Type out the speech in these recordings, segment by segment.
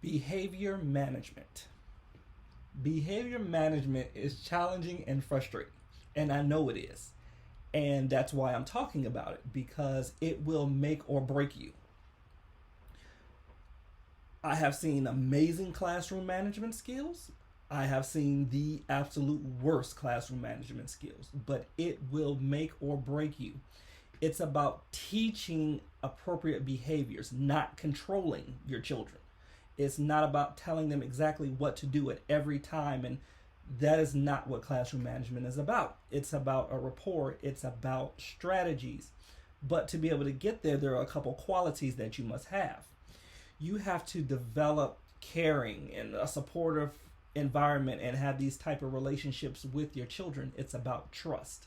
Behavior management. Behavior management is challenging and frustrating, and I know it is. And that's why I'm talking about it, because it will make or break you. I have seen amazing classroom management skills. I have seen the absolute worst classroom management skills, but it will make or break you. It's about teaching appropriate behaviors, not controlling your children. It's not about telling them exactly what to do at every time. And that is not what classroom management is about. It's about a rapport, it's about strategies. But to be able to get there, there are a couple qualities that you must have. You have to develop caring and a supportive environment and have these type of relationships with your children. It's about trust.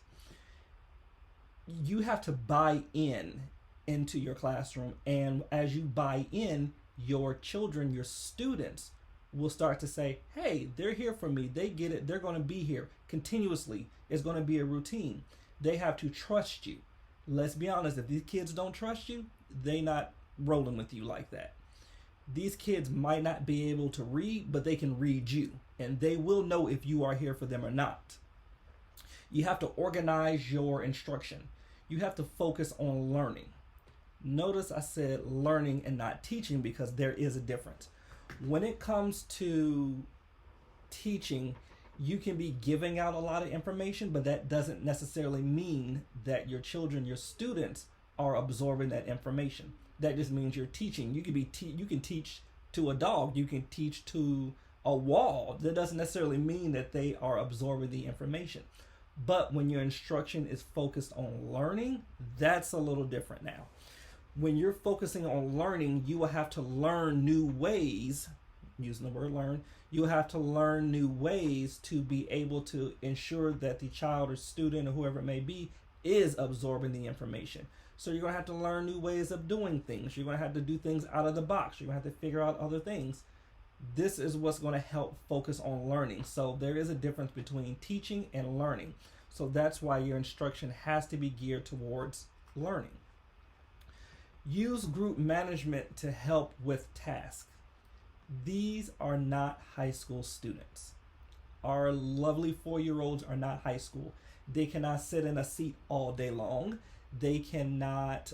You have to buy in into your classroom, and as you buy in, your children, your students will start to say, hey, they're here for me, they get it, they're going to be here continuously. It's going to be a routine. They have to trust you. Let's be honest, if these kids don't trust you, they not rolling with you like that. These kids might not be able to read, but they can read you, and they will know if you are here for them or not. You have to organize your instruction. You have to focus on learning. Notice I said learning and not teaching, because there is a difference. When it comes to teaching, you can be giving out a lot of information, but that doesn't necessarily mean that your children, your students, are absorbing that information. That just means you're teaching. You can you can teach to a dog, you can teach to a wall. That doesn't necessarily mean that they are absorbing the information. But when your instruction is focused on learning, that's a little different now. When you're focusing on learning, you will have to learn new ways, using the word learn, you'll have to learn new ways to be able to ensure that the child or student or whoever it may be is absorbing the information. So you're going to have to learn new ways of doing things. You're going to have to do things out of the box. You're going to have to figure out other things. This is what's going to help focus on learning. So there is a difference between teaching and learning. So that's why your instruction has to be geared towards learning. Use group management to help with tasks. These are not high school students. Our lovely 4-year-olds are not high school. They cannot sit in a seat all day long. They cannot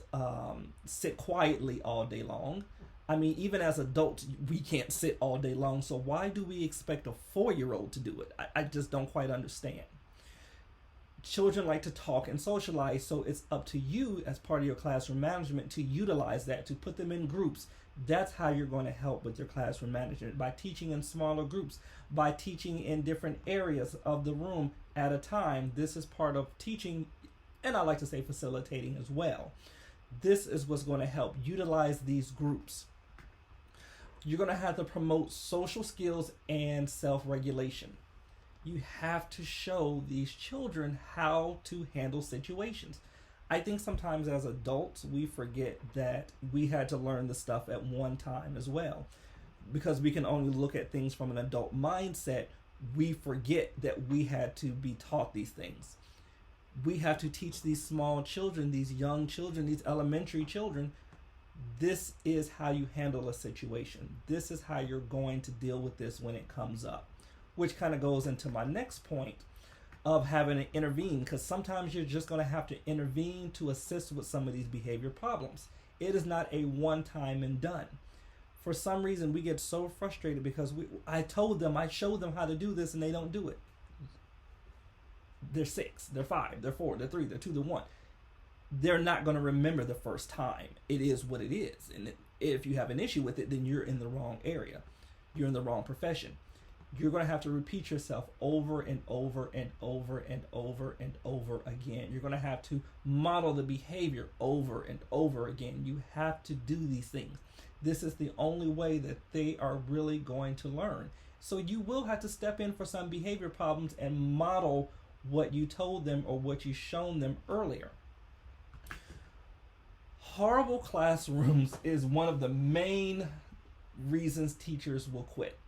sit quietly all day long. I mean, even as adults, we can't sit all day long. So why do we expect a 4-year-old to do it? I just don't quite understand. Children like to talk and socialize, so it's up to you as part of your classroom management to utilize that, to put them in groups. That's how you're going to help with your classroom management, by teaching in smaller groups, by teaching in different areas of the room at a time. This is part of teaching, and I like to say facilitating as well. This is what's going to help utilize these groups. You're going to have to promote social skills and self-regulation. You have to show these children how to handle situations. I think sometimes as adults, we forget that we had to learn the stuff at one time as well. Because we can only look at things from an adult mindset, we forget that we had to be taught these things. We have to teach these small children, these young children, these elementary children, this is how you handle a situation. This is how you're going to deal with this when it comes up. Which kind of goes into my next point of having to intervene, because sometimes you're just going to have to intervene to assist with some of these behavior problems. It is not a one-time and done. For some reason, we get so frustrated because I showed them how to do this, and they don't do it. They're 6, they're 5, they're 4, they're 3, they're 2, they're 1. They're not going to remember the first time. It is what it is. And if you have an issue with it, then you're in the wrong area. You're in the wrong profession. You're going to have to repeat yourself over and over and over and over and over again. You're going to have to model the behavior over and over again. You have to do these things. This is the only way that they are really going to learn. So you will have to step in for some behavior problems and model what you told them or what you shown them earlier. Horrible classrooms is one of the main reasons teachers will quit.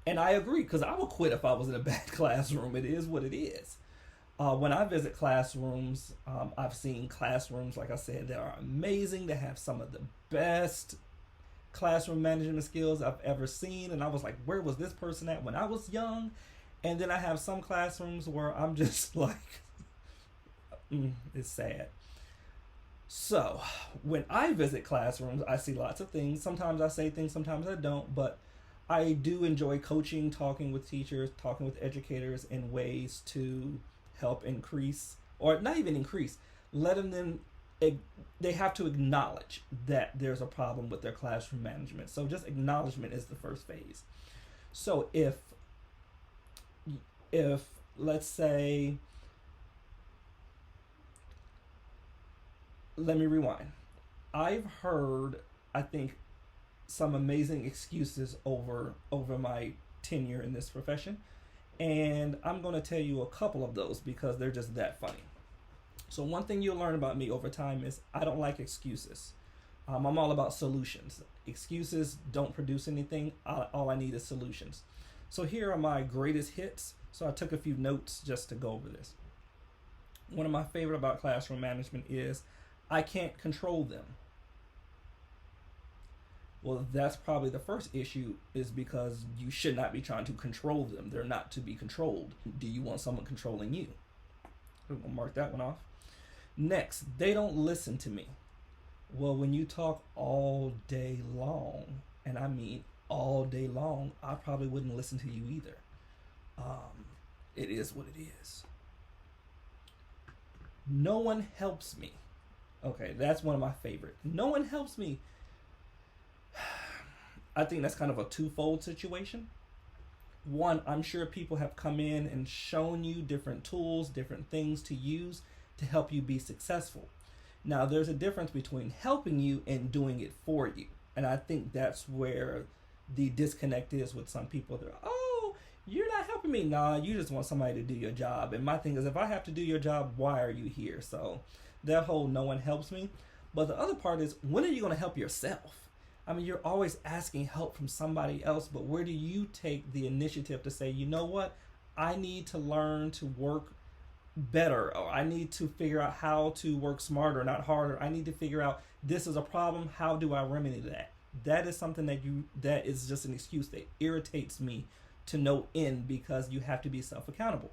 And I agree, because I would quit if I was in a bad classroom. It is what it is. When I visit classrooms, I've seen classrooms, like I said, that are amazing. They have some of the best classroom management skills I've ever seen, and I was like, where was this person at when I was young? And then I have some classrooms where I'm just like, it's sad. So when I visit classrooms, I see lots of things. Sometimes I say things, sometimes I don't, but I do enjoy coaching, talking with teachers, talking with educators in ways to help increase, or not even increase, letting them, they have to acknowledge that there's a problem with their classroom management. So just acknowledgement is the first phase. So if let's say, let me rewind. I've heard, I think, some amazing excuses over my tenure in this profession, and I'm going to tell you a couple of those because they're just that funny. So one thing you'll learn about me over time is I don't like excuses. I'm all about solutions. Excuses don't produce anything. All I need is solutions. So here are my greatest hits. So I took a few notes just to go over this. One of my favorite about classroom management is I can't control them. Well, that's probably the first issue, is because you should not be trying to control them. They're not to be controlled. Do you want someone controlling you? We're going to mark that one off. Next, they don't listen to me. Well, when you talk all day long, and I mean all day long, I probably wouldn't listen to you either. It is what it is. No one helps me. Okay, that's one of my favorite. No one helps me. I think that's kind of a twofold situation. One, I'm sure people have come in and shown you different tools, different things to use to help you be successful. Now, there's a difference between helping you and doing it for you. And I think that's where the disconnect is with some people. They're, oh, you're not helping me. Nah, you just want somebody to do your job. And my thing is, if I have to do your job, why are you here? So that whole no one helps me. But the other part is, when are you going to help yourself? I mean, you're always asking help from somebody else, but where do you take the initiative to say, you know what? I need to learn to work better, or I need to figure out how to work smarter, not harder. I need to figure out, this is a problem. How do I remedy that? That is something that is just an excuse that irritates me to no end, because you have to be self-accountable.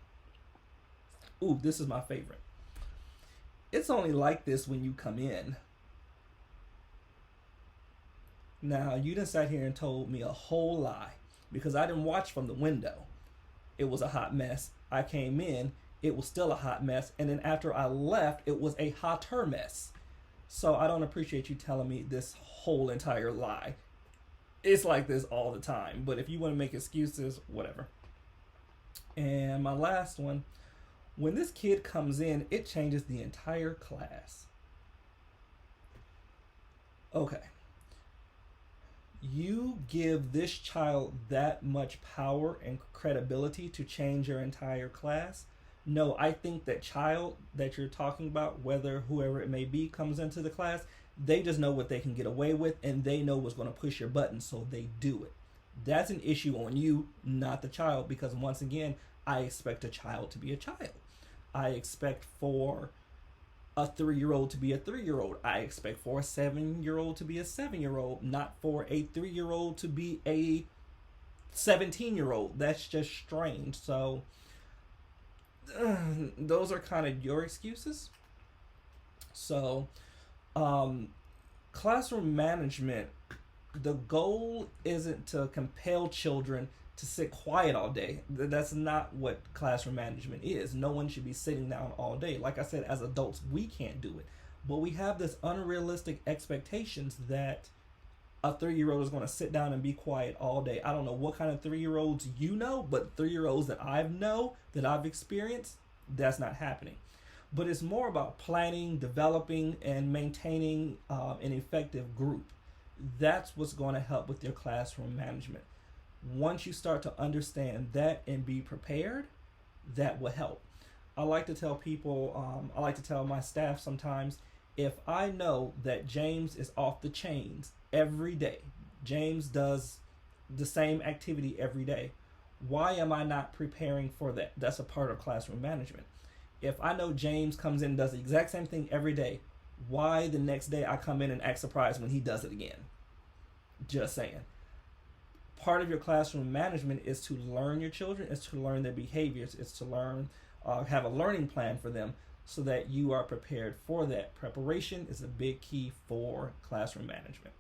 Ooh, this is my favorite. It's only like this when you come in. Now, you done sat here and told me a whole lie, because I didn't watch from the window. It was a hot mess. I came in, it was still a hot mess. And then after I left, it was a hotter mess. So I don't appreciate you telling me this whole entire lie. It's like this all the time. But if you want to make excuses, whatever. And my last one, when this kid comes in, it changes the entire class. Okay. You give this child that much power and credibility to change your entire class? No, I think that child that you're talking about, whether whoever it may be, comes into the class, they just know what they can get away with, and they know what's going to push your button, so they do it. That's an issue on you, not the child, because once again, I expect a child to be a child. I expect for a 3-year-old to be a 3-year-old. I expect for a 7-year-old to be a 7-year-old, not for a 3-year-old to be a 17-year-old. That's just strange. So those are kind of your excuses. So classroom management, the goal isn't to compel children to sit quiet all day. That's not what classroom management is. No one should be sitting down all day. Like I said, as adults, we can't do it. But we have this unrealistic expectations that a 3-year-old is going to sit down and be quiet all day. I don't know what kind of 3-year-olds you know, but 3-year-olds that I've experienced, that's not happening. But it's more about planning, developing, and maintaining an effective group. That's what's going to help with your classroom management. Once you start to understand that and be prepared, that will help. I like to tell people, I like to tell my staff sometimes, if I know that James is off the chains every day, James does the same activity every day, why am I not preparing for that? That's a part of classroom management. If I know James comes in and does the exact same thing every day, why the next day I come in and act surprised when he does it again? Just saying. Part of your classroom management is to learn your children, is to learn their behaviors, is to learn, have a learning plan for them so that you are prepared for that. Preparation is a big key for classroom management.